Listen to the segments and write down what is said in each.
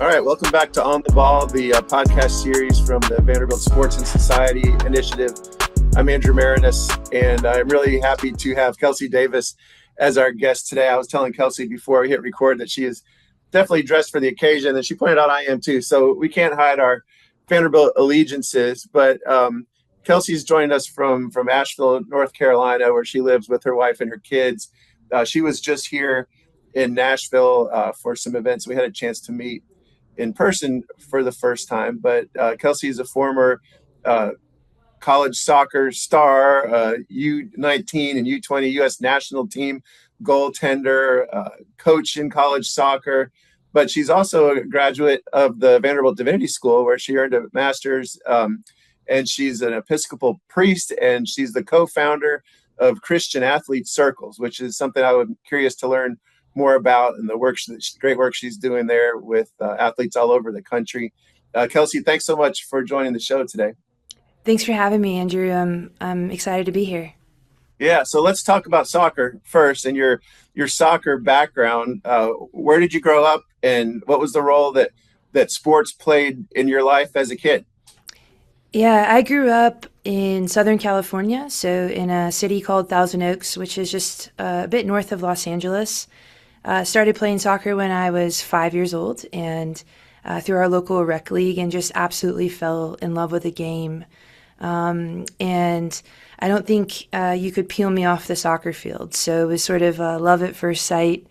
All right, welcome back to On the Ball, the podcast series from the Vanderbilt Sports and Society Initiative. I'm Andrew Maraniss, and I'm really happy to have Kelsey Davis as our guest today. I was telling Kelsey before we hit record that she is definitely dressed for the occasion, and she pointed out I am too, so we can't hide our Vanderbilt allegiances. But Kelsey's joining us from Asheville, North Carolina, where she lives with her wife and her kids. She was just here in Nashville for some events. We had a chance to meet in person for the first time, but Kelsey is a former college soccer star, U19 and U20 U.S. national team goaltender, coach in college soccer, but she's also a graduate of the Vanderbilt Divinity School, where she earned a master's, and she's an Episcopal priest, and she's the co-founder of Christian Athlete Circles, which is something I would curious to learn more about, and the great work she's doing there with athletes all over the country. Kelsey, thanks so much for joining the show today. Thanks for having me, Andrew. I'm excited to be here. Yeah, so let's talk about soccer first, and your soccer background. Where did you grow up, and what was the role that sports played in your life as a kid? Yeah, I grew up in Southern California, so in a city called Thousand Oaks, which is just a bit north of Los Angeles. Started playing soccer when I was 5 years old, and through our local rec league, and just absolutely fell in love with the game. And I don't think you could peel me off the soccer field. So it was sort of love at first sight,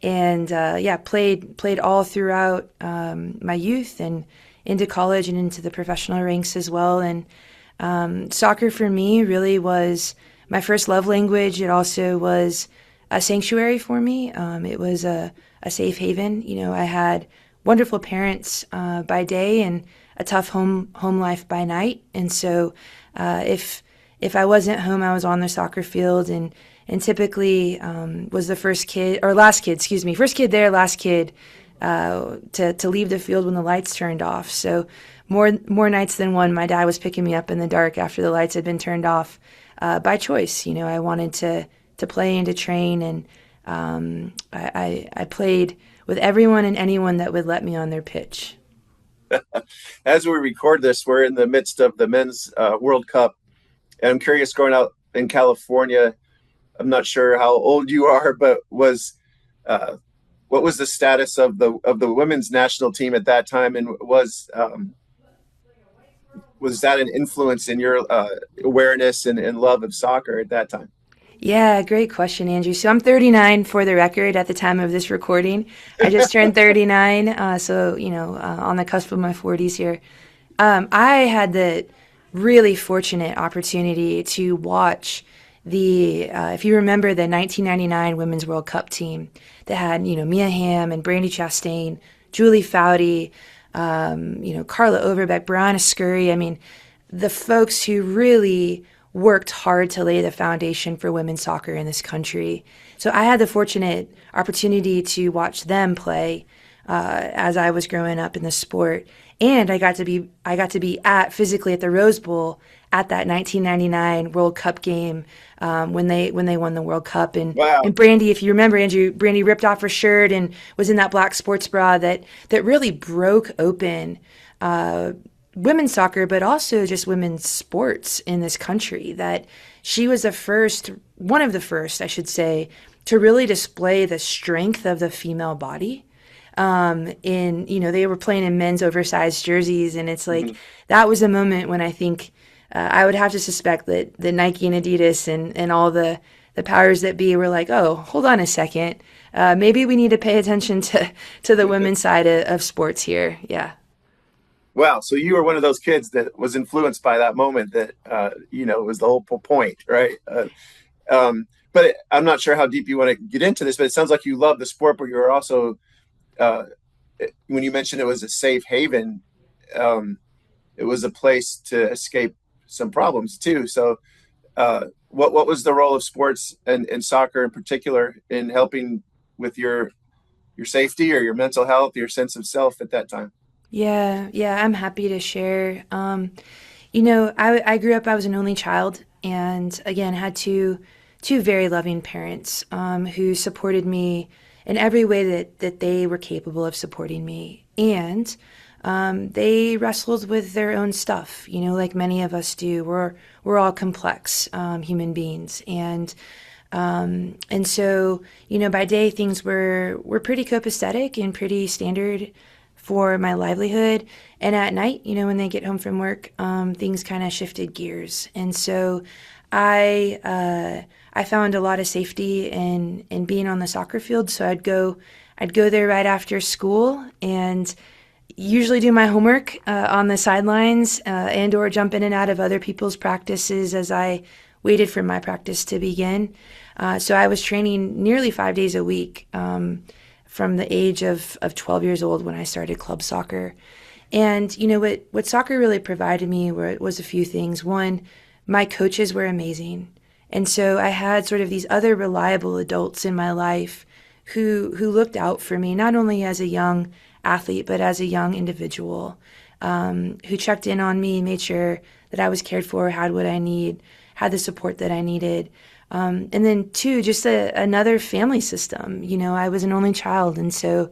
and played all throughout my youth and into college and into the professional ranks as well. And soccer for me really was my first love language. It also was a sanctuary for me. It was a safe haven. You know, I had wonderful parents by day and a tough home life by night. And so if I wasn't home, I was on the soccer field, and typically was the first kid there, last kid to leave the field when the lights turned off. So more nights than one, my dad was picking me up in the dark after the lights had been turned off by choice. You know, I wanted to play and to train, and I played with everyone and anyone that would let me on their pitch. As we record this, we're in the midst of the Men's World Cup, and I'm curious, growing out in California, I'm not sure how old you are, but what was the status of the women's national team at that time, and was that an influence in your awareness and love of soccer at that time? Yeah, great question, Andrew. So I'm 39 for the record at the time of this recording. I just turned 39, so, on the cusp of my 40s here. I had the really fortunate opportunity to watch if you remember the 1999 Women's World Cup team that had, Mia Hamm and Brandi Chastain, Julie Foudy, Carla Overbeck, Brianna Scurry. I mean, the folks who really worked hard to lay the foundation for women's soccer in this country. So I had the fortunate opportunity to watch them play as I was growing up in the sport, and I got to be physically at the Rose Bowl at that 1999 World Cup game when they won the World Cup. And wow. And Brandi, if you remember, Andrew, Brandi ripped off her shirt and was in that black sports bra that really broke open women's soccer, but also just women's sports in this country. That she was one of the first, I should say, to really display the strength of the female body. They were playing in men's oversized jerseys, and it's like, that was a moment when I think I would have to suspect that the Nike and Adidas and all the powers that be were like, oh, hold on a second. Maybe we need to pay attention to the women's side of sports here. Yeah. Wow. So you were one of those kids that was influenced by that moment that, was the whole point, right? But I'm not sure how deep you want to get into this, but it sounds like you love the sport, but you were also, when you mentioned it was a safe haven, it was a place to escape some problems too. So what was the role of sports and soccer in particular in helping with your safety or your mental health, your sense of self at that time? Yeah, I'm happy to share. I grew up, I was an only child, and again, had two very loving parents who supported me in every way that they were capable of supporting me. And they wrestled with their own stuff, like many of us do. We're all complex human beings, and so by day things were pretty copacetic and pretty standard for my livelihood, and at night, when they get home from work, things kind of shifted gears, and so I found a lot of safety in being on the soccer field. So I'd go there right after school and usually do my homework on the sidelines and or jump in and out of other people's practices as I waited for my practice to begin. So I was training nearly 5 days a week from the age of 12 years old when I started club soccer. And what soccer really provided me was a few things. One, my coaches were amazing. And so I had sort of these other reliable adults in my life who looked out for me, not only as a young athlete, but as a young individual, who checked in on me, made sure that I was cared for, had what I need, had the support that I needed. And then two, just another family system. I was an only child. And so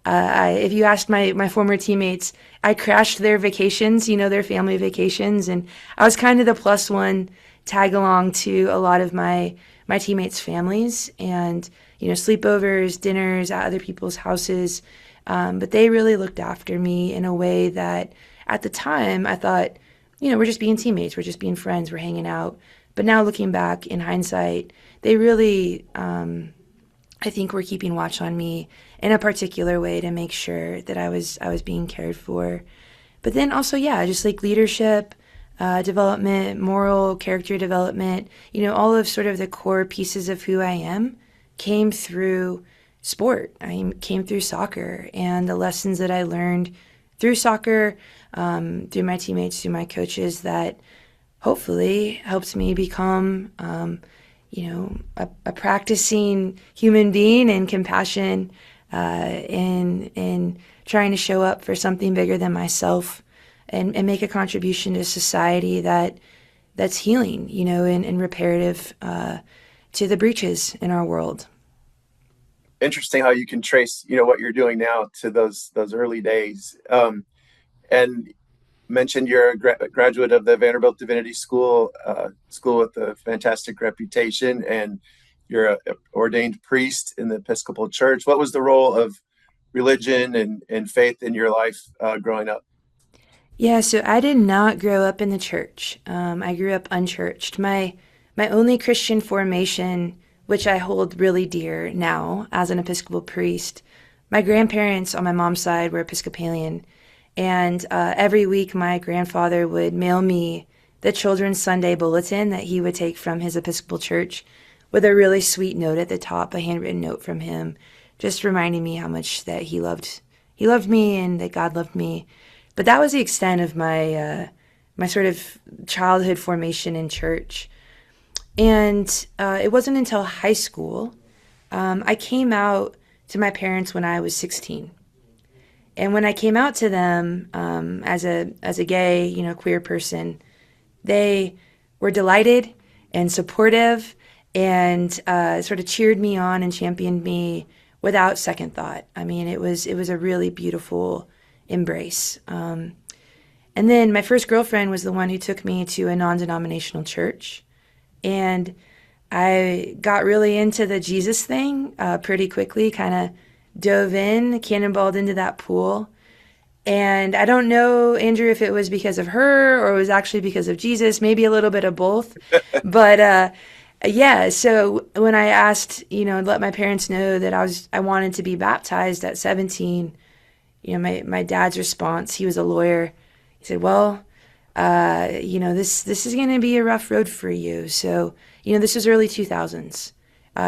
if you asked my former teammates, I crashed their vacations, their family vacations. And I was kind of the plus one tag along to a lot of my teammates' families and, sleepovers, dinners at other people's houses. But they really looked after me in a way that at the time I thought, we're just being teammates, we're just being friends, we're hanging out. But now looking back in hindsight, they really, I think, were keeping watch on me in a particular way to make sure that I was being cared for. But then also, just like leadership, development, moral character development, all of sort of the core pieces of who I am came through sport. I came through soccer, and the lessons that I learned through soccer, through my teammates, through my coaches, that hopefully helped me become, a practicing human being and compassion, in trying to show up for something bigger than myself and make a contribution to society that's healing, and reparative to the breaches in our world. Interesting how you can trace, what you're doing now to those early days. And mentioned you're a graduate of the Vanderbilt Divinity School, school with a fantastic reputation, and you're an ordained priest in the Episcopal Church. What was the role of religion and faith in your life growing up? Yeah, so I did not grow up in the church. I grew up unchurched. My only Christian formation, which I hold really dear now as an Episcopal priest, my grandparents on my mom's side were Episcopalian. And every week my grandfather would mail me the Children's Sunday Bulletin that he would take from his Episcopal church with a really sweet note at the top, a handwritten note from him, just reminding me how much that he loved me and that God loved me. But that was the extent of my sort of childhood formation in church. And it wasn't until high school I came out to my parents when I was 16. And when I came out to them as a gay, queer person, they were delighted and supportive and sort of cheered me on and championed me without second thought. I mean, it was a really beautiful embrace. And then my first girlfriend was the one who took me to a non-denominational church. And I got really into the Jesus thing pretty quickly, kind of dove in, cannonballed into that pool. And I don't know, Andrew, if it was because of her or it was actually because of Jesus, maybe a little bit of both. But so when I asked, let my parents know that I wanted to be baptized at 17, my dad's response, he was a lawyer. He said, well, this is going to be a rough road for you. So, this was early 2000s.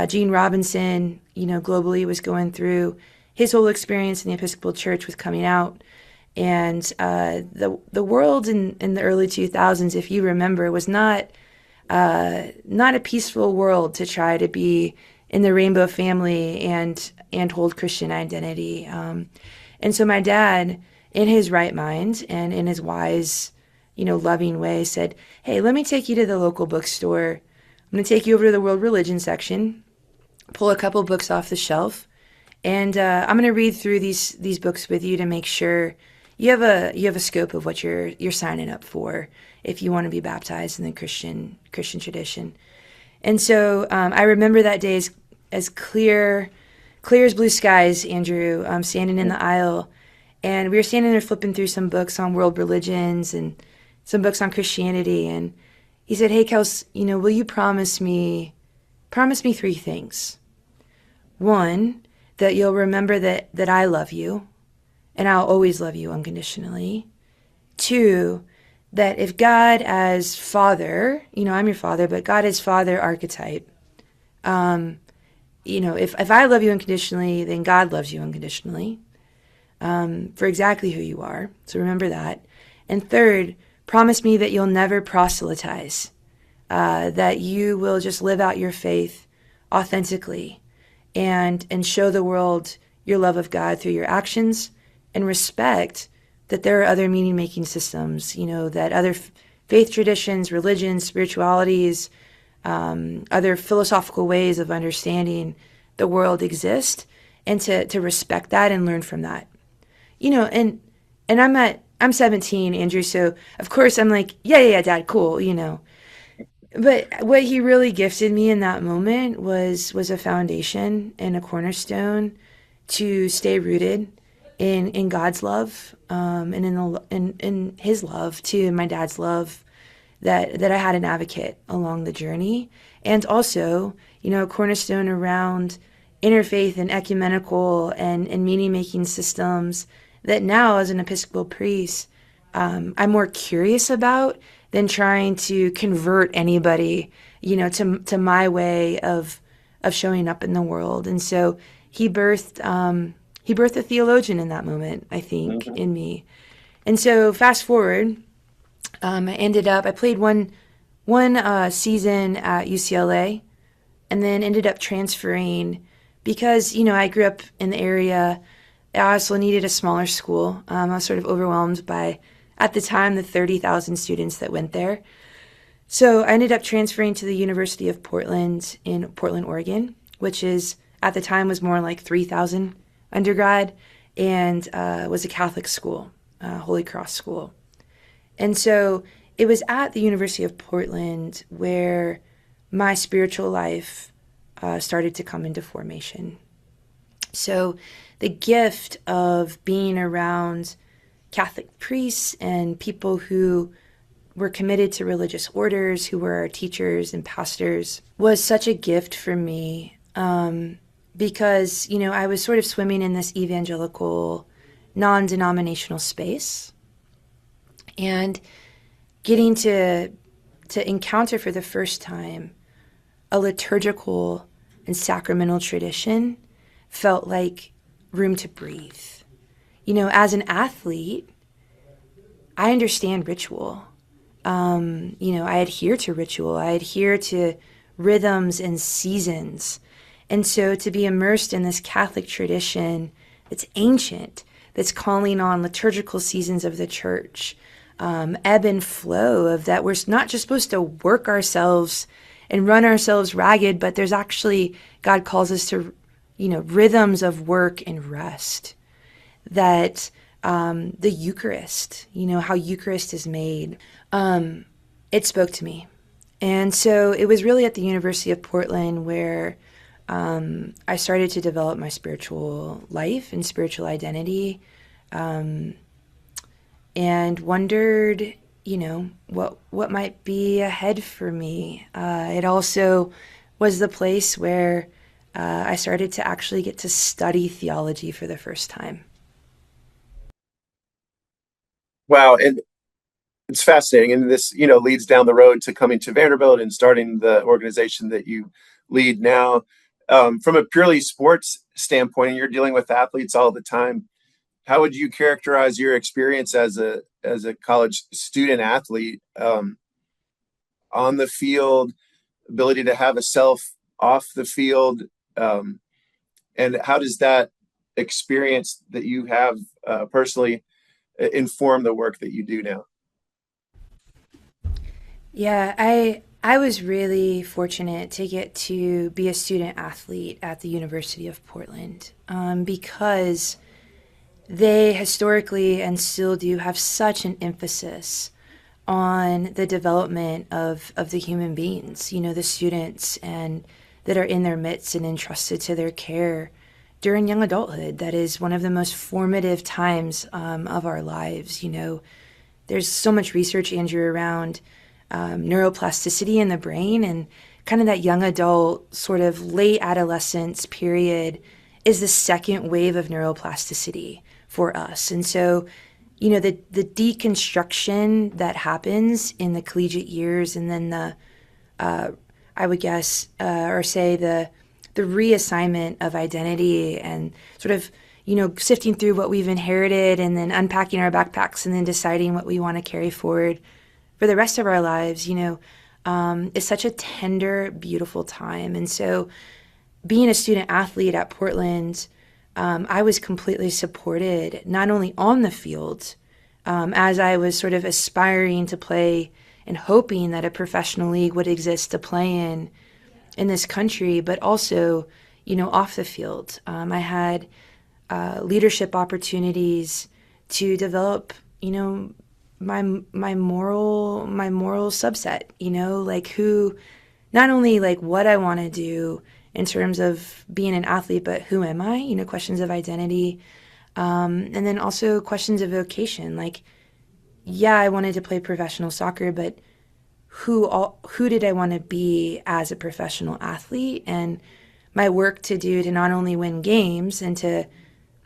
Gene Robinson, globally was going through his whole experience in the Episcopal Church with coming out. And the world in the early 2000s, if you remember, was not a peaceful world to try to be in the rainbow family and hold Christian identity. And so my dad, in his right mind and in his wise, loving way, said, hey, let me take you to the local bookstore. I'm going to take you over to the world religion section, pull a couple books off the shelf, And I'm going to read through these books with you to make sure you have a scope of what you're signing up for if you want to be baptized in the Christian tradition. And so I remember that day as clear as blue skies, Andrew, standing in the aisle. And we were standing there flipping through some books on world religions and some books on Christianity. And he said, "Hey, Kels, will you promise me three things? One, that you'll remember that I love you and I'll always love you unconditionally. Two, that if God as Father, I'm your father, but God as Father archetype, if I love you unconditionally, then God loves you unconditionally, for exactly who you are. So remember that. And third, promise me that you'll never proselytize, that you will just live out your faith authentically and show the world your love of God through your actions and respect that there are other meaning-making systems, that other faith traditions, religions, spiritualities, other philosophical ways of understanding the world exist, and to respect that and learn from that. And I'm 17, Andrew, so of course I'm like, yeah, Dad, cool. But what he really gifted me in that moment was a foundation and a cornerstone to stay rooted in God's love, and in His love too, my dad's love, that I had an advocate along the journey, and also a cornerstone around interfaith and ecumenical and meaning making systems that now, as an Episcopal priest, I'm more curious about than trying to convert anybody, to my way of showing up in the world. And so he birthed a theologian in that moment, I think, Mhm. in me. And so fast forward, I played one season at UCLA, and then ended up transferring because I grew up in the area. I also needed a smaller school. I was sort of overwhelmed by, at the time, the 30,000 students that went there. So I ended up transferring to the University of Portland in Portland, Oregon, which is at the time was more like 3,000 undergrad, and was a Catholic school, Holy Cross school. And so it was at the University of Portland where my spiritual life started to come into formation. So the gift of being around Catholic priests and people who were committed to religious orders, who were our teachers and pastors, was such a gift for me, because, I was sort of swimming in this evangelical, non-denominational space, and getting to encounter for the first time a liturgical and sacramental tradition felt like room to breathe. As an athlete, I understand ritual. I adhere to ritual. I adhere to rhythms and seasons. And so to be immersed in this Catholic tradition that's ancient, that's calling on liturgical seasons of the church, ebb and flow of that, we're not just supposed to work ourselves and run ourselves ragged, but there's actually, God calls us to, rhythms of work and rest. That the Eucharist, how Eucharist is made, it spoke to me. And so it was really at the University of Portland where I started to develop my spiritual life and spiritual identity, and wondered, what might be ahead for me. It also was the place where I started to actually get to study theology for the first time. Wow, and it's fascinating, and this leads down the road to coming to Vanderbilt and starting the organization that you lead now. From a purely sports standpoint, and you're dealing with athletes all the time. How would you characterize your experience as a college student athlete, on the field, ability to have a self off the field, and how does that experience that you have personally inform the work that you do now? Yeah, I was really fortunate to get to be a student athlete at the University of Portland because they historically and still do have such an emphasis on the development of the human beings, the students and that are in their midst and entrusted to their care during young adulthood. That is one of the most formative times of our lives. There's so much research, Andrew, around neuroplasticity in the brain, and kind of that young adult sort of late adolescence period is the second wave of neuroplasticity for us. And so, the deconstruction that happens in the collegiate years, and then I would guess, or say the reassignment of identity, and sort of, sifting through what we've inherited and then unpacking our backpacks and then deciding what we want to carry forward for the rest of our lives, is such a tender, beautiful time. And so being a student athlete at Portland, I was completely supported, not only on the field, as I was sort of aspiring to play and hoping that a professional league would exist to play in this country, but also, off the field. I had leadership opportunities to develop, my moral subset, like who, not only like what I want to do in terms of being an athlete, but who am I, questions of identity. And then also questions of vocation. Like, yeah, I wanted to play professional soccer, but who did I want to be as a professional athlete? And my work to do to not only win games and to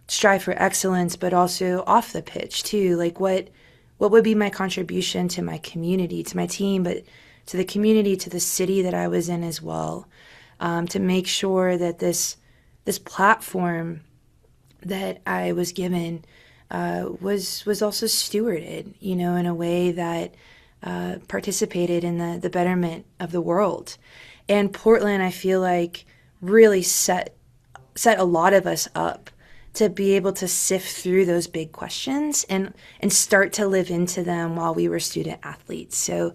strive for excellence, but also off the pitch too. Like what would be my contribution to my community, to my team, but to the community, to the city that I was in as well, to make sure that this platform that I was given was also stewarded, in a way that participated in the betterment of the world. And Portland, I feel like, really set a lot of us up to be able to sift through those big questions and start to live into them while we were student athletes. So,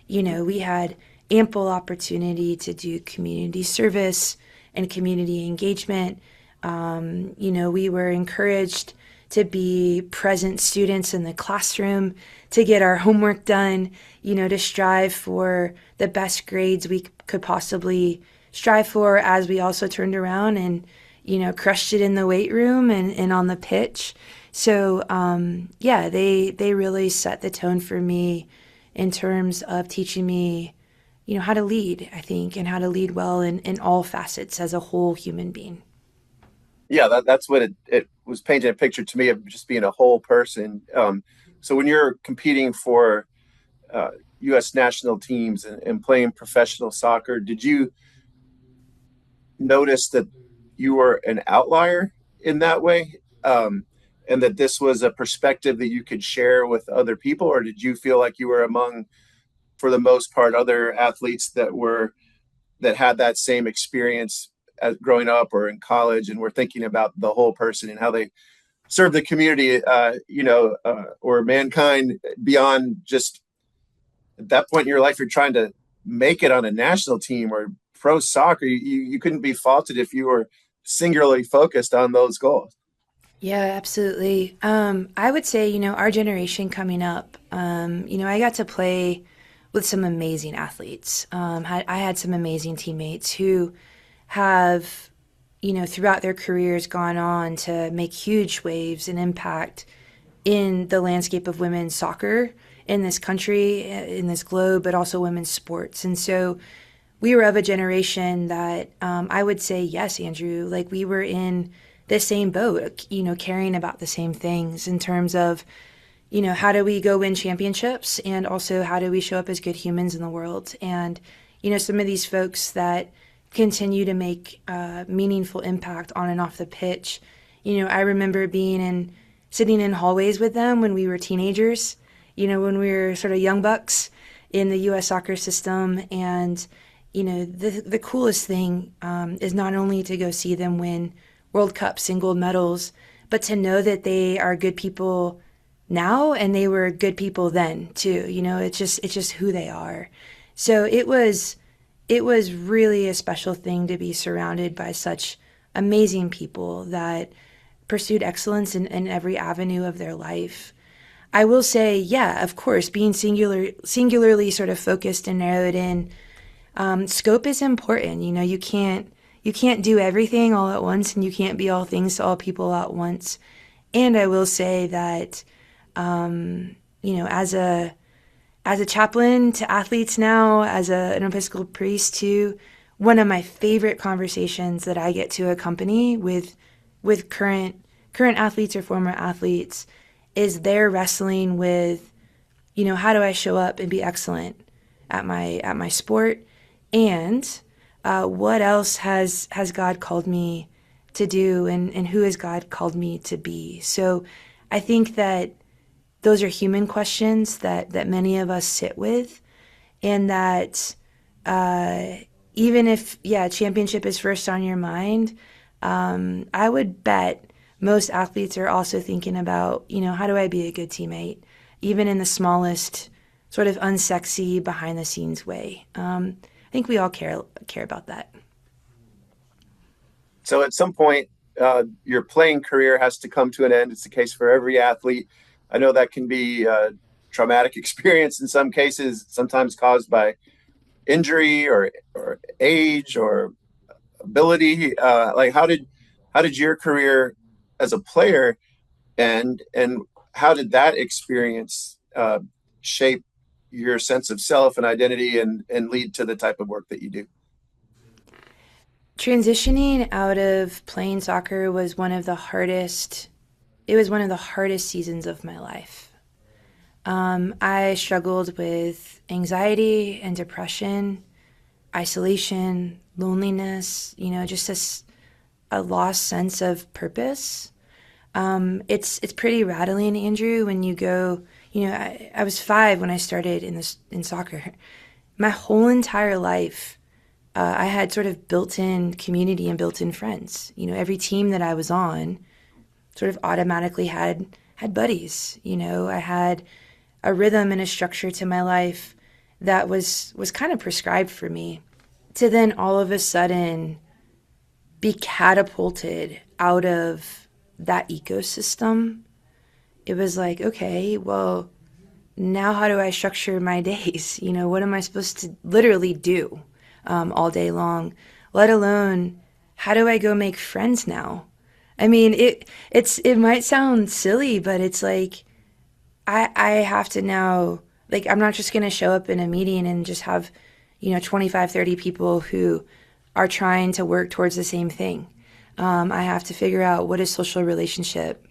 we had ample opportunity to do community service and community engagement. We were encouraged to be present students in the classroom, to get our homework done, to strive for the best grades we could possibly strive for, as we also turned around and, crushed it in the weight room and on the pitch. So, they really set the tone for me in terms of teaching me, how to lead, I think, and how to lead well in all facets as a whole human being. Yeah, that's what it was painting a picture to me of just being a whole person. So when you're competing for U.S. national teams and playing professional soccer, did you notice that you were an outlier in that way, and that this was a perspective that you could share with other people, or did you feel like you were among, for the most part, other athletes that had that same experience as growing up or in college, and were thinking about the whole person and how they serve the community, or mankind beyond just at that point in your life, you're trying to make it on a national team or pro soccer. You couldn't be faulted if you were singularly focused on those goals. Yeah, absolutely. I would say, our generation coming up, I got to play with some amazing athletes. I had some amazing teammates who have, throughout their careers gone on to make huge waves and impact in the landscape of women's soccer in this country, in this globe, but also women's sports. And so we were of a generation that I would say, yes, Andrew, like we were in the same boat, caring about the same things in terms of, how do we go win championships, and also how do we show up as good humans in the world? And, some of these folks that continue to make meaningful impact on and off the pitch. I remember sitting in hallways with them when we were teenagers, when we were sort of young bucks in the U.S. soccer system. And, the coolest thing is not only to go see them win World Cups and gold medals, but to know that they are good people now and they were good people then too. It's just who they are. So it was really a special thing to be surrounded by such amazing people that pursued excellence in every avenue of their life. I will say, yeah, of course, being singularly sort of focused and narrowed in, scope is important. You can't do everything all at once, and you can't be all things to all people at once. And I will say that, as a chaplain to athletes now, as an Episcopal priest too, one of my favorite conversations that I get to accompany with current athletes or former athletes is they're wrestling with, how do I show up and be excellent at my sport, and what else has God called me to do, and who has God called me to be? So I think that those are human questions that many of us sit with, and that even if, championship is first on your mind, I would bet most athletes are also thinking about, how do I be a good teammate, even in the smallest sort of unsexy behind the scenes way. I think we all care about that. So at some point, your playing career has to come to an end. It's the case for every athlete. I know that can be a traumatic experience in some cases, sometimes caused by injury or age or ability. Like how did your career as a player end, and how did that experience shape your sense of self and identity and lead to the type of work that you do? Transitioning out of playing soccer was one of the hardest. It was one of the hardest seasons of my life. I struggled with anxiety and depression, isolation, loneliness, just a lost sense of purpose. It's pretty rattling, Andrew, when you go, I was 5 when I started in soccer. My whole entire life, I had sort of built-in community and built-in friends. Every team that I was on sort of automatically had buddies. I had a rhythm and a structure to my life that was kind of prescribed for me. To then all of a sudden be catapulted out of that ecosystem, it was like, okay, well, now how do I structure my days? What am I supposed to literally do all day long? Let alone, how do I go make friends now? I mean, it might sound silly, but it's like, I have to now, like, I'm not just going to show up in a meeting and just have, 25, 30 people who are trying to work towards the same thing. I have to figure out, what is social relationship?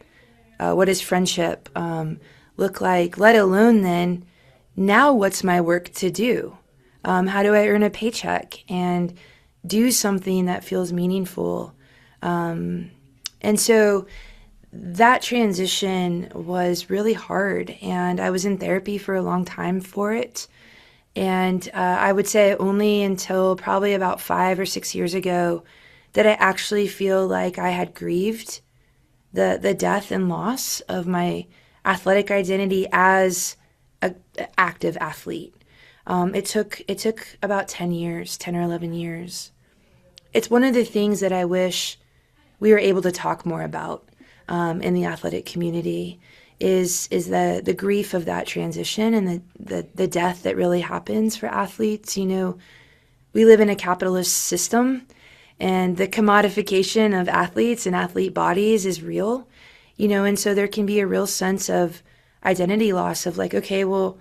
What does friendship look like? Let alone then, now what's my work to do? How do I earn a paycheck and do something that feels meaningful? And so that transition was really hard, and I was in therapy for a long time for it. And I would say only until probably about 5 or 6 years ago did I actually feel like I had grieved the death and loss of my athletic identity as an active athlete. It took about 10 or 11 years. It's one of the things that I wish we were able to talk more about in the athletic community is the grief of that transition and the death that really happens for athletes. We live in a capitalist system, and the commodification of athletes and athlete bodies is real, and so there can be a real sense of identity loss of like, okay, well,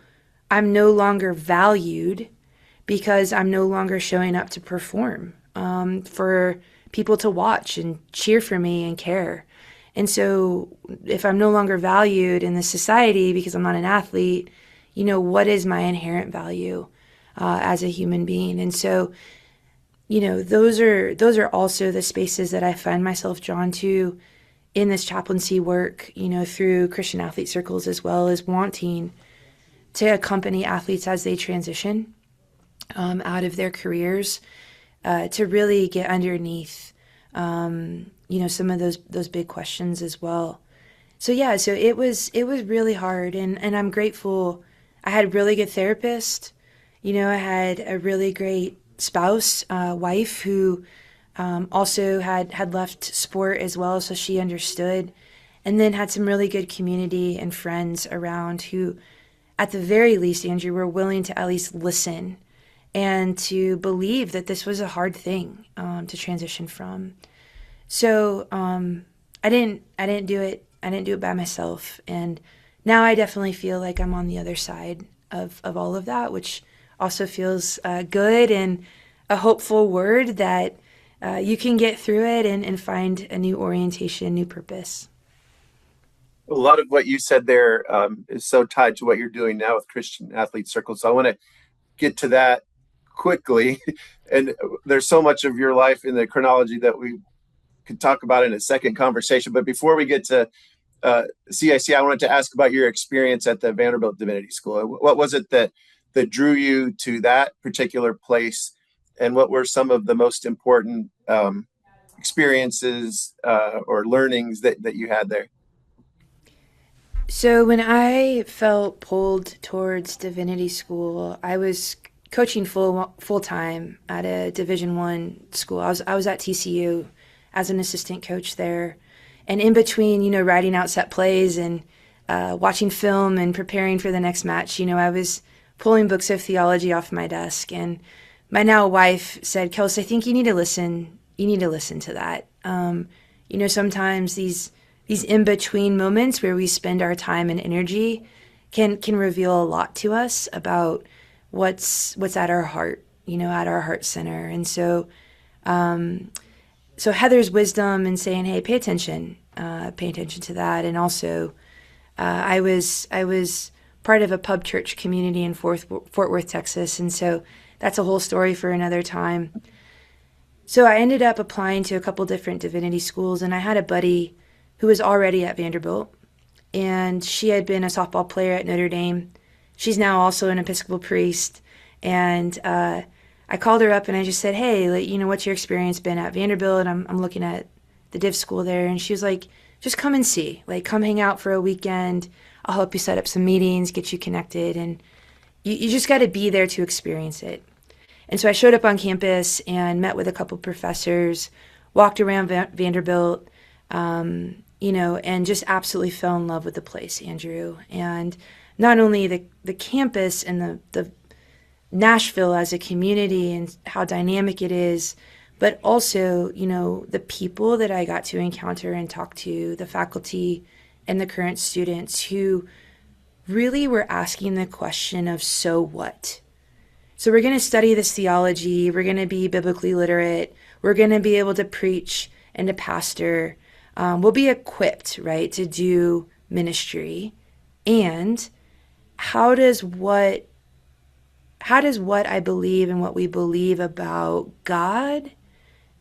I'm no longer valued because I'm no longer showing up to perform for people to watch and cheer for me and care. And so if I'm no longer valued in this society because I'm not an athlete, what is my inherent value as a human being? And so, those are also the spaces that I find myself drawn to in this chaplaincy work, through Christian athlete circles, as well as wanting to accompany athletes as they transition out of their careers, to really get underneath some of those big questions as well. So it was really hard, and I'm grateful. I had a really good therapist, I had a really great spouse, wife who also had left sport as well, so she understood. And then had some really good community and friends around who, at the very least, Andrew, were willing to at least listen and to believe that this was a hard thing to transition from. So I didn't do it. I didn't do it by myself, and now I definitely feel like I'm on the other side of all of that, which also feels good and a hopeful word that you can get through it and find a new orientation, new purpose. A lot of what you said there is so tied to what you're doing now with Christian Athlete Circle. So I want to get to that quickly. And there's so much of your life in the chronology that we could talk about in a second conversation. But before we get to CIC, I wanted to ask about your experience at the Vanderbilt Divinity School. What was it that drew you to that particular place? And what were some of the most important experiences or learnings that you had there? So when I felt pulled towards divinity school, I was coaching full time at a Division I school. I was at TCU as an assistant coach there, and in between, writing out set plays and watching film and preparing for the next match, I was pulling books of theology off my desk. And my now wife said, "Kelsey, I think you need to listen. You need to listen to that. Sometimes these in-between moments where we spend our time and energy can reveal a lot to us about what's at our heart, at our heart center." And so Heather's wisdom in saying, "Hey, pay attention to that." And also, I was part of a pub church community in Fort Worth, Texas, and so that's a whole story for another time. So I ended up applying to a couple different divinity schools, and I had a buddy who was already at Vanderbilt, and she had been a softball player at Notre Dame. She's now also an Episcopal priest, and I called her up and I just said, "Hey, what's your experience been at Vanderbilt? I'm looking at the div school there." And she was like, "Just come and see. Come hang out for a weekend. I'll help you set up some meetings, get you connected, and you just got to be there to experience it." And so I showed up on campus and met with a couple professors, walked around Vanderbilt, and just absolutely fell in love with the place, Andrew. And not only the campus and the Nashville as a community and how dynamic it is, but also, the people that I got to encounter and talk to, the faculty and the current students who really were asking the question of, so what? So we're going to study this theology. We're going to be biblically literate. We're going to be able to preach and to pastor. We'll be equipped, right, to do ministry. And how does what I believe and what we believe about God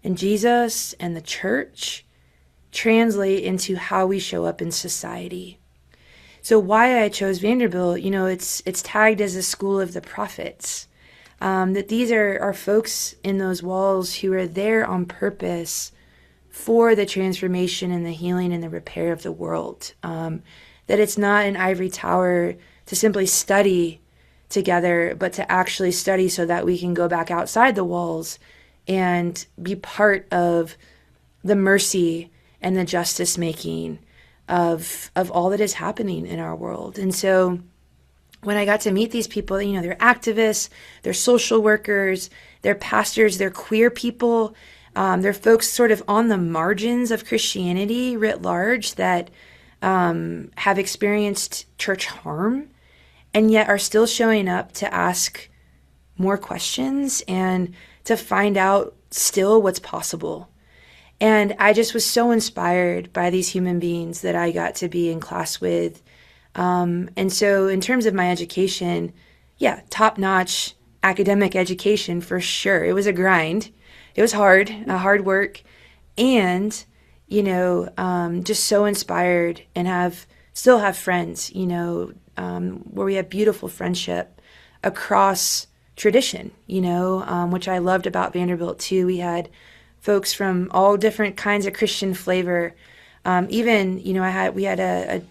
and Jesus and the church translate into how we show up in society? So why I chose Vanderbilt, it's tagged as a school of the prophets. That these are folks in those walls who are there on purpose for the transformation and the healing and the repair of the world. That it's not an ivory tower to simply study together, but to actually study so that we can go back outside the walls and be part of the mercy and the justice making of all that is happening in our world. And so when I got to meet these people, they're activists, they're social workers, they're pastors, they're queer people, they're folks sort of on the margins of Christianity writ large that have experienced church harm and yet are still showing up to ask more questions and to find out still what's possible. And I just was so inspired by these human beings that I got to be in class with. And so in terms of my education, top-notch academic education for sure. It was a grind. It was hard work. And, just so inspired and still have friends, where we have beautiful friendship across tradition, which I loved about Vanderbilt too. We had folks from all different kinds of Christian flavor. Even, I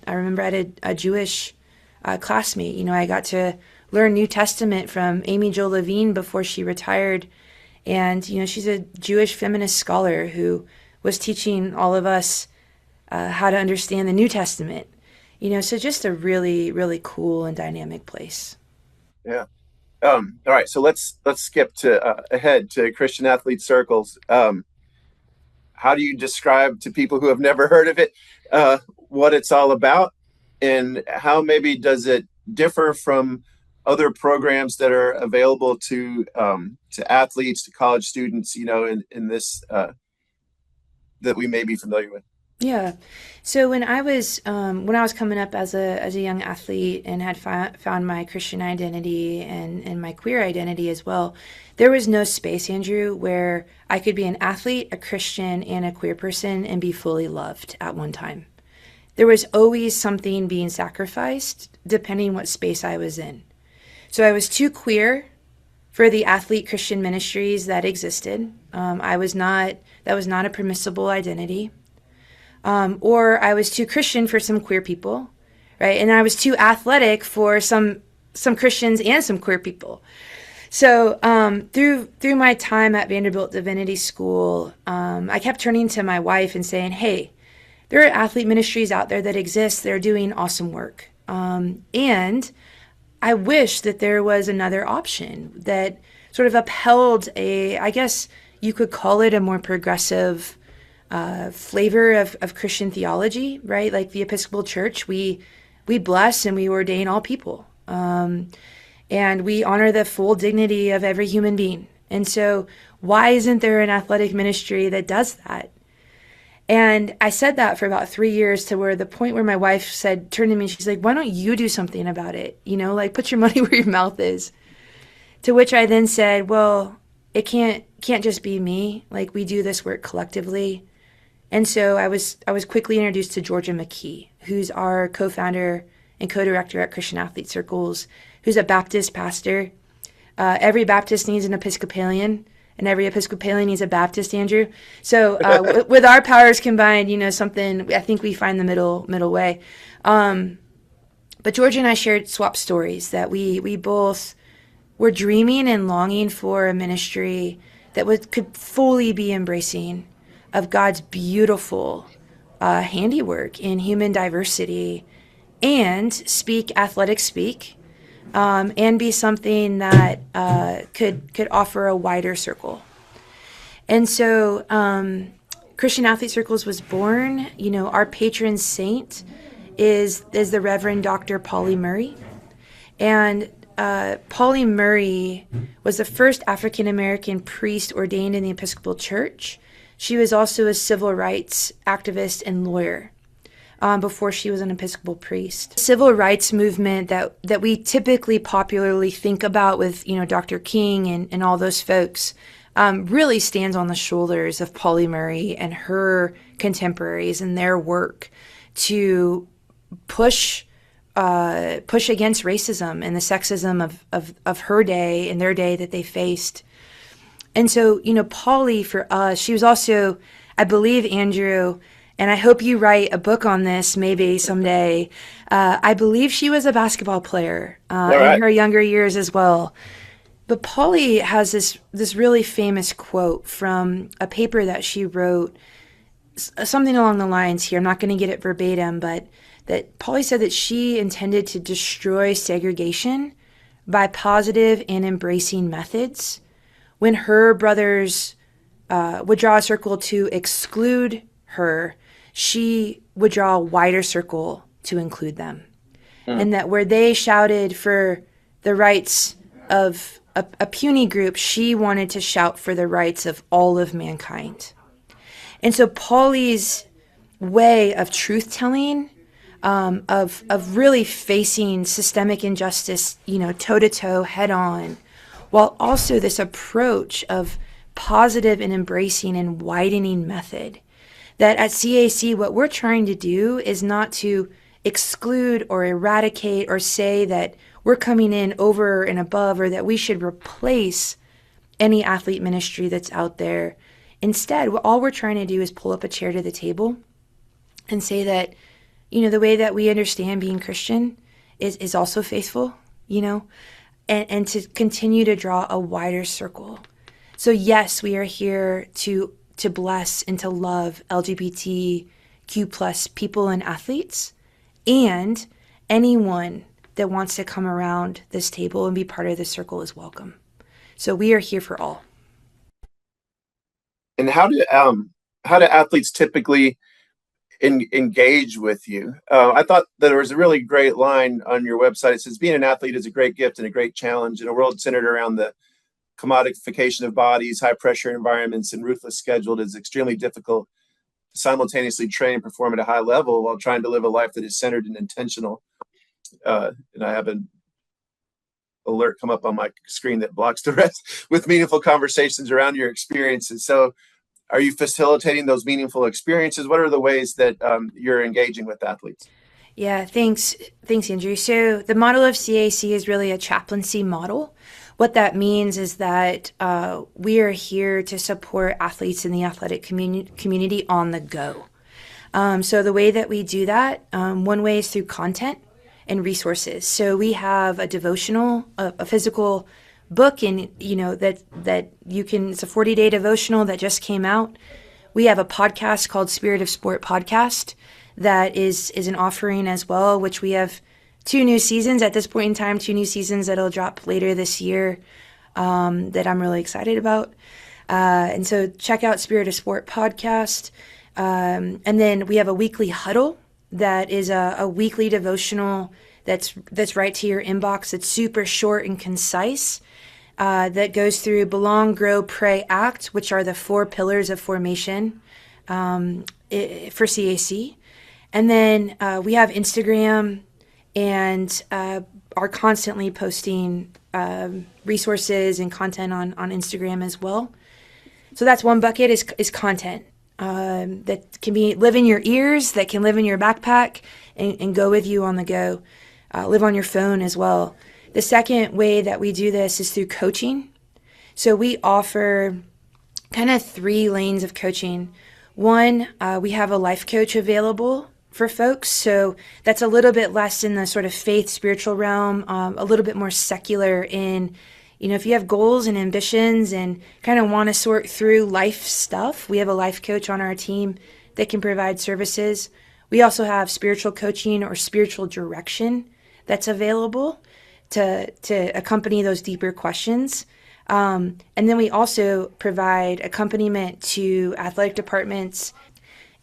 remember I had a Jewish classmate. I got to learn New Testament from Amy Jo Levine before she retired. And, she's a Jewish feminist scholar who was teaching all of us how to understand the New Testament. So just a really, really cool and dynamic place. Yeah. All right. So let's skip ahead to Christian Athlete Circles. How do you describe to people who have never heard of it what it's all about, and how maybe does it differ from other programs that are available to athletes, to college students, in this that we may be familiar with? Yeah. So when I was coming up as a young athlete and had found my Christian identity and my queer identity as well, there was no space, Andrew, where I could be an athlete, a Christian, and a queer person and be fully loved at one time. There was always something being sacrificed depending what space I was in. So I was too queer for the athlete Christian ministries that existed. That was not a permissible identity. Or I was too Christian for some queer people, right? And I was too athletic for some Christians and some queer people. So through my time at Vanderbilt Divinity School, I kept turning to my wife and saying, hey, there are athlete ministries out there that exist that are doing awesome work. And I wish that there was another option that sort of upheld I guess you could call it a more progressive flavor of Christian theology, right? Like the Episcopal Church, we bless and we ordain all people. And we honor the full dignity of every human being. And so why isn't there an athletic ministry that does that? And I said that for about 3 years, to where the point where my wife turned to me, she's like, why don't you do something about it? Like put your money where your mouth is. To which I then said, well, it can't just be me. Like, we do this work collectively. And so I was quickly introduced to Georgia McKee, who's our co-founder and co-director at Christian Athlete Circles, who's a Baptist pastor. Every Baptist needs an Episcopalian, and every Episcopalian needs a Baptist, Andrew. So with our powers combined, something, I think we find the middle way. But Georgia and I swapped stories that we both were dreaming and longing for a ministry that could fully be embracing of God's beautiful handiwork in human diversity, and speak athletic speak, and be something that could offer a wider circle. And so Christian Athlete Circles was born. Our patron saint is the Reverend Dr. Pauli Murray. And Pauli Murray was the first African-American priest ordained in the Episcopal Church. She was also a civil rights activist and lawyer before she was an Episcopal priest. The civil rights movement that we typically popularly think about with, Dr. King and all those folks really stands on the shoulders of Pauli Murray and her contemporaries and their work to push against racism and the sexism of her day and their day that they faced. And so, Pauli, for us, she was also, I believe, Andrew, and I hope you write a book on this maybe someday, I believe she was a basketball player in her younger years as well. But Pauli has this really famous quote from a paper that she wrote, something along the lines here, I'm not going to get it verbatim, but that Pauli said that she intended to destroy segregation by positive and embracing methods. When her brothers would draw a circle to exclude her, she would draw a wider circle to include them. And that where they shouted for the rights of a puny group, she wanted to shout for the rights of all of mankind. And so Pauli's way of truth-telling, of really facing systemic injustice, toe-to-toe, head-on, while also this approach of positive and embracing and widening method, that at CAC, what we're trying to do is not to exclude or eradicate or say that we're coming in over and above or that we should replace any athlete ministry that's out there. Instead, all we're trying to do is pull up a chair to the table and say that, the way that we understand being Christian is also faithful, and to continue to draw a wider circle. So yes, we are here to bless and to love LGBTQ plus people and athletes, and anyone that wants to come around this table and be part of the circle is welcome. So we are here for all. And how do athletes typically engage with you? I thought that there was a really great line on your website. It says, being an athlete is a great gift and a great challenge in a world centered around the commodification of bodies, high pressure environments, and ruthless schedule. It is extremely difficult to simultaneously train and perform at a high level while trying to live a life that is centered and intentional. And I have an alert come up on my screen that blocks the rest with meaningful conversations around your experiences. So are you facilitating those meaningful experiences? What are the ways that you're engaging with athletes? Yeah, thanks, Andrew. So the model of CAC is really a chaplaincy model. What that means is that we are here to support athletes in the athletic community on the go. So the way that we do that, one way is through content and resources. So we have a devotional, a physical book, and that you can. It's a 40-day devotional that just came out. We have a podcast called Spirit of Sport Podcast that is an offering as well, which we have 2 new seasons at this point in time, 2 new seasons that'll drop later this year that I'm really excited about. And so check out Spirit of Sport Podcast. And then we have a weekly huddle that is a weekly devotional that's right to your inbox. It's super short and concise. That goes through belong, grow, pray, act, which are the 4 pillars of formation for CAC. And then we have Instagram and are constantly posting resources and content on Instagram as well. So that's one bucket is content that can live in your ears, that can live in your backpack and go with you on the go, live on your phone as well. The second way that we do this is through coaching. So we offer kind of 3 lanes of coaching. One, we have a life coach available for folks. So that's a little bit less in the sort of faith, spiritual realm, a little bit more secular in, if you have goals and ambitions and kind of want to sort through life stuff, we have a life coach on our team that can provide services. We also have spiritual coaching or spiritual direction that's available to accompany those deeper questions. And then we also provide accompaniment to athletic departments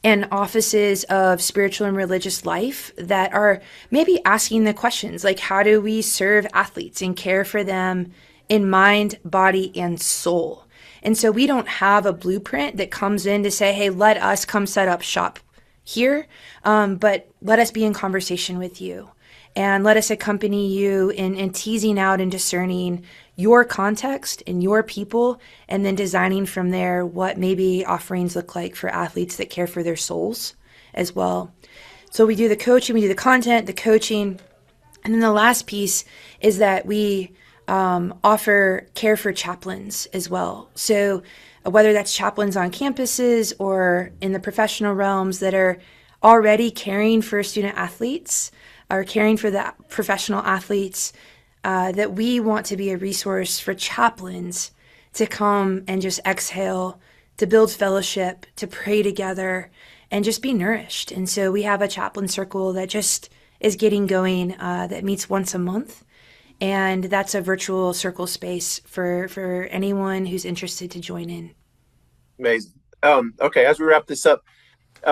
and offices of spiritual and religious life that are maybe asking the questions like, how do we serve athletes and care for them in mind, body, and soul? And so we don't have a blueprint that comes in to say, hey, let us come set up shop here, but let us be in conversation with you. And let us accompany you in teasing out and discerning your context and your people, and then designing from there what maybe offerings look like for athletes that care for their souls as well. So we do the coaching, we do the content, the coaching, and then the last piece is that we offer care for chaplains as well. So whether that's chaplains on campuses or in the professional realms that are already caring for student athletes, are caring for the professional athletes, that we want to be a resource for chaplains to come and just exhale, to build fellowship, to pray together, and just be nourished. And so we have a chaplain circle that just is getting going that meets once a month. And that's a virtual circle space for anyone who's interested to join in. Amazing. Okay, as we wrap this up,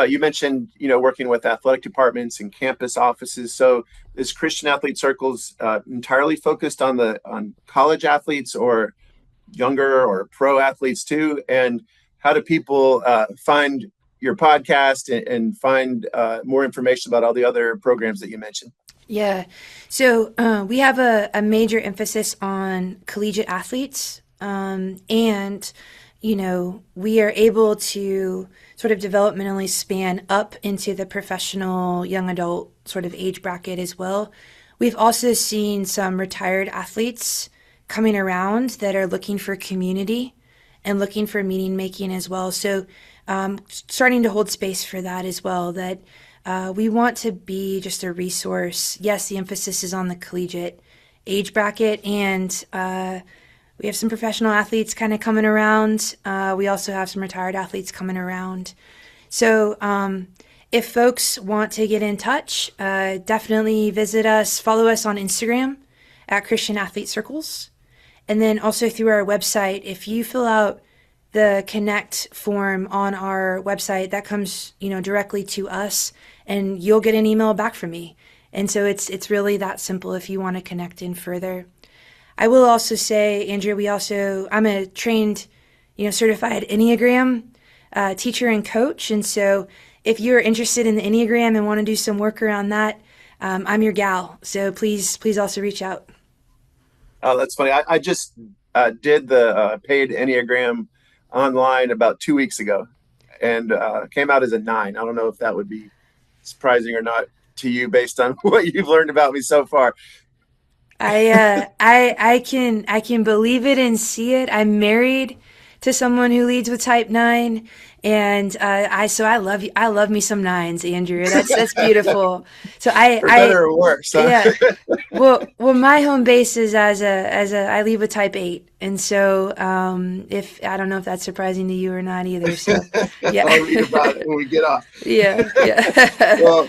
you mentioned, working with athletic departments and campus offices. So is Christian Athlete Circles entirely focused on college athletes or younger or pro athletes too? And how do people find your podcast and find more information about all the other programs that you mentioned? Yeah. So we have a major emphasis on collegiate athletes. And, we are able to sort of developmentally span up into the professional young adult sort of age bracket as well. We've also seen some retired athletes coming around that are looking for community and looking for meaning making as well. So starting to hold space for that as well, that we want to be just a resource. Yes, the emphasis is on the collegiate age bracket, and we have some professional athletes kind of coming around. We also have some retired athletes coming around. So if folks want to get in touch, definitely visit us, follow us on Instagram at Christian Athlete Circles. And then also through our website, if you fill out the connect form on our website, that comes, directly to us, and you'll get an email back from me. And so it's really that simple if you want to connect in further. I will also say, Andrew, I'm a trained, certified Enneagram teacher and coach. And so if you're interested in the Enneagram and want to do some work around that, I'm your gal. So please also reach out. Oh, that's funny. I just did the paid Enneagram online about 2 weeks ago, and came out as a 9. I don't know if that would be surprising or not to you based on what you've learned about me so far. I can believe it and see it. I'm married to someone who leads with type 9, and I love you. I love me some 9s, Andrew. That's beautiful. So For better or worse. Huh? Yeah. Well, my home base is as I lead with type 8, and so if I don't know if that's surprising to you or not either. So yeah, I'll read about it when we get off. Yeah. Well,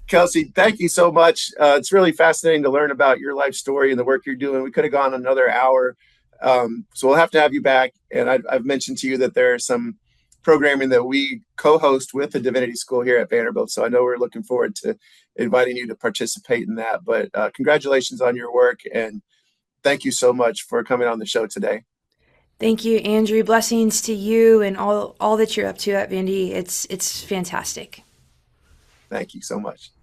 Kelsey, thank you so much. It's really fascinating to learn about your life story and the work you're doing. We could have gone another hour. So we'll have to have you back. And I've mentioned to you that there's some programming that we co-host with the Divinity School here at Vanderbilt. So I know we're looking forward to inviting you to participate in that. But congratulations on your work. And thank you so much for coming on the show today. Thank you, Andrew. Blessings to you and all that you're up to at Vandy. It's fantastic. Thank you so much.